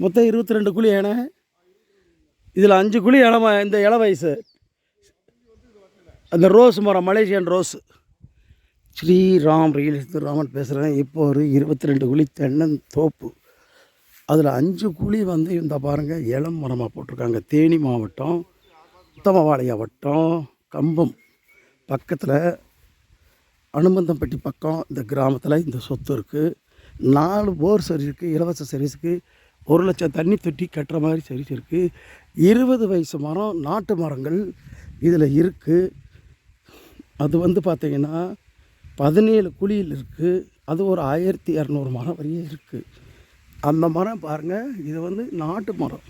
மொத்தம் 22 குழி ஏன்னா இதில் 5 குழி இந்த இள வயசு அந்த ரோஸ் மரம், Malaysian rose. Sriram real estate Raman பேசுகிறேன். இப்போ ஒரு 22 குழி தென்னந்தோப்பு. அதில் 5 குழி இந்த பாருங்கள் இளம் மரமாக போட்டிருக்காங்க. தேனி மாவட்டம், உத்தமபாளையம் வட்டம், கம்பம் பக்கத்தில், அனுமந்தம்பட்டி பக்கம் இந்த கிராமத்தில் இந்த சொத்து இருக்குது. 4 போர் சர்வீஸ் இருக்குது. இலவச சர்வீஸுக்கு 1 லட்சம் தண்ணி தொட்டி கட்டுற மாதிரி சர்வீஸ் இருக்குது. 20 வயசு மரம், நாட்டு மரங்கள் இதில் இருக்குது. அது பார்த்திங்கன்னா 17 குழியில் இருக்குது. அது ஒரு 1200 மரம் வரையும் இருக்குது. அந்த மரம் பாருங்கள், இது நாட்டு மரம்.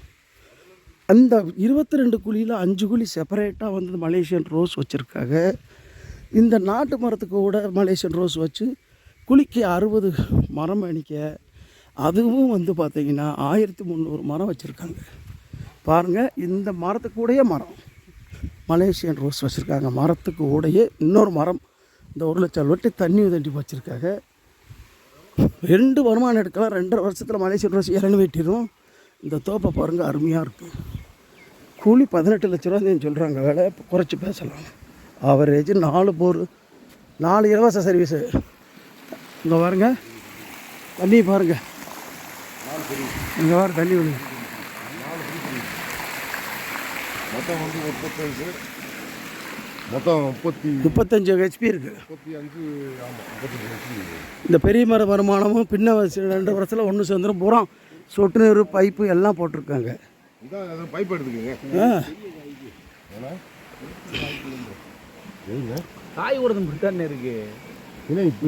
அந்த 22 குழியில் 5 குழி செப்பரேட்டாக மலேசியன் ரோஸ் வச்சுருக்காங்க. இந்த நாட்டு மரத்துக்கு கூட மலேசியன் ரோஸ் வச்சு குழிக்கு 60 மரம் அணிக்க, அதுவும் பார்த்திங்கன்னா 1300 மரம் வச்சுருக்காங்க. பாருங்கள், இந்த மரத்துக்கு கூடயே மரம் மலேசியன் ரோஸ் வச்சுருக்காங்க. மரத்துக்கு கூடயே இன்னொரு மரம் இந்த 1 லட்சம் வெட்டி தண்ணி உதட்டி வச்சுருக்காங்க. 2 வருமானம் எடுக்கலாம். 2.5 வருஷத்தில் மலேசியன் ரோஸ் இறங்கி வெட்டிடும். இந்த தோப்பை பாருங்கள், அருமையாக இருக்குது. கூலி 18 லட்ச ரூபான்னு சொல்கிறாங்க. வேலை குறைச்சி பேசலாம். ஆவரேஜ் 4 போர், 4 இலவச சர்வீஸு. இங்கே பாருங்க, தண்ணி பாருங்கள், இங்கே பாரு தண்ணி விழுங்க. மொத்தம் 35 ஹெச்பி இருக்குது. இந்த பெரிய மர வருமானமும் பின்ன 2 வருஷத்தில் ஒன்று சேர்ந்துடும். பூரா சொட்டு நீர் பைப்பு எல்லாம் போட்டிருக்காங்க. பைப் எடுத்துக்கோங்க. காய் கொடுத்து இருக்கு.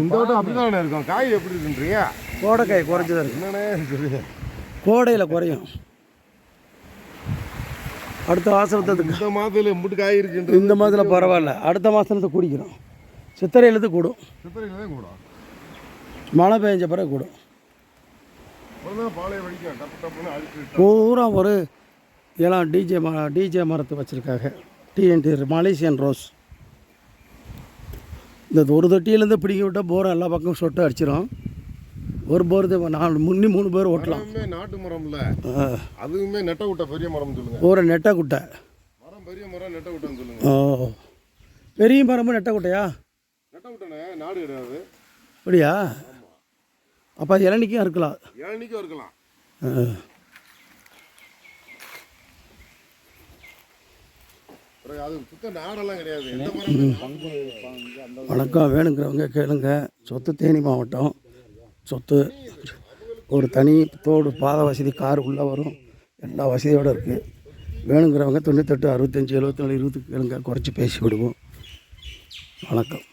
இந்த வட்டம் அப்படிதான் இருக்கும். காய் எப்படி இருக்குன்றியா? கோடைக்காய் குறைஞ்சதான் இருக்கு. என்னன்னே கோடையில் குறையும். அடுத்த மாதத்துக்கு இந்த மாதத்தில் எம்பிட்டு காய் இருக்குன்ற இந்த மாதத்தில் பரவாயில்ல. அடுத்த மாதத்துல குடிக்கிறோம். சித்திரையிலேருந்து கூடும். சித்திரையிலே கூடும். மழை பெஞ்ச பிறகு கூடும். பாலையை வடிக்கும். டப்பு டப்புன்னு அழிச்சு பூரா ஒரு எல்லாம் டிஜே மரத்தை வச்சுருக்காங்க. TNT Malaysian rose. இந்த ஒரு தொட்டியிலேருந்து பிடிக்க விட்டால் போரை எல்லா பக்கமும் சொட்டு அடிச்சிடும். ஒரு போர் 3 பேர் ஓட்டலாம். நாட்டு மரம்ல, அதுவுமே நெட்ட குட்டை பெரிய மரம் சொல்லுங்க. ஒரு நெட்ட குட்டை மரம், பெரிய மரம் நெட்ட குட்டைன்னு சொல்லுங்க. ஓ, பெரிய மரமும் நெட்ட குட்டையா? நெட்ட குட்டைனே, நாடு கிடையாது. அப்படியா? அப்போ இளநிக்கும் இருக்கலாம். இளநிக்கும் இருக்கலாம். அது சுத்த நாடெல்லாம் கிடையாது. வணக்கம். வேணுங்கிறவங்க கேளுங்க. சொத்து தேனி மாவட்டம். சொத்து ஒரு தனி தோடு, பாத வசதி, கார் உள்ளே வரும், எல்லா வசதியோடு இருக்குது. வேணுங்கிறவங்க 98 65 74 20 கேளுங்க. குறைச்சி பேசி விடுவோம். வணக்கம்.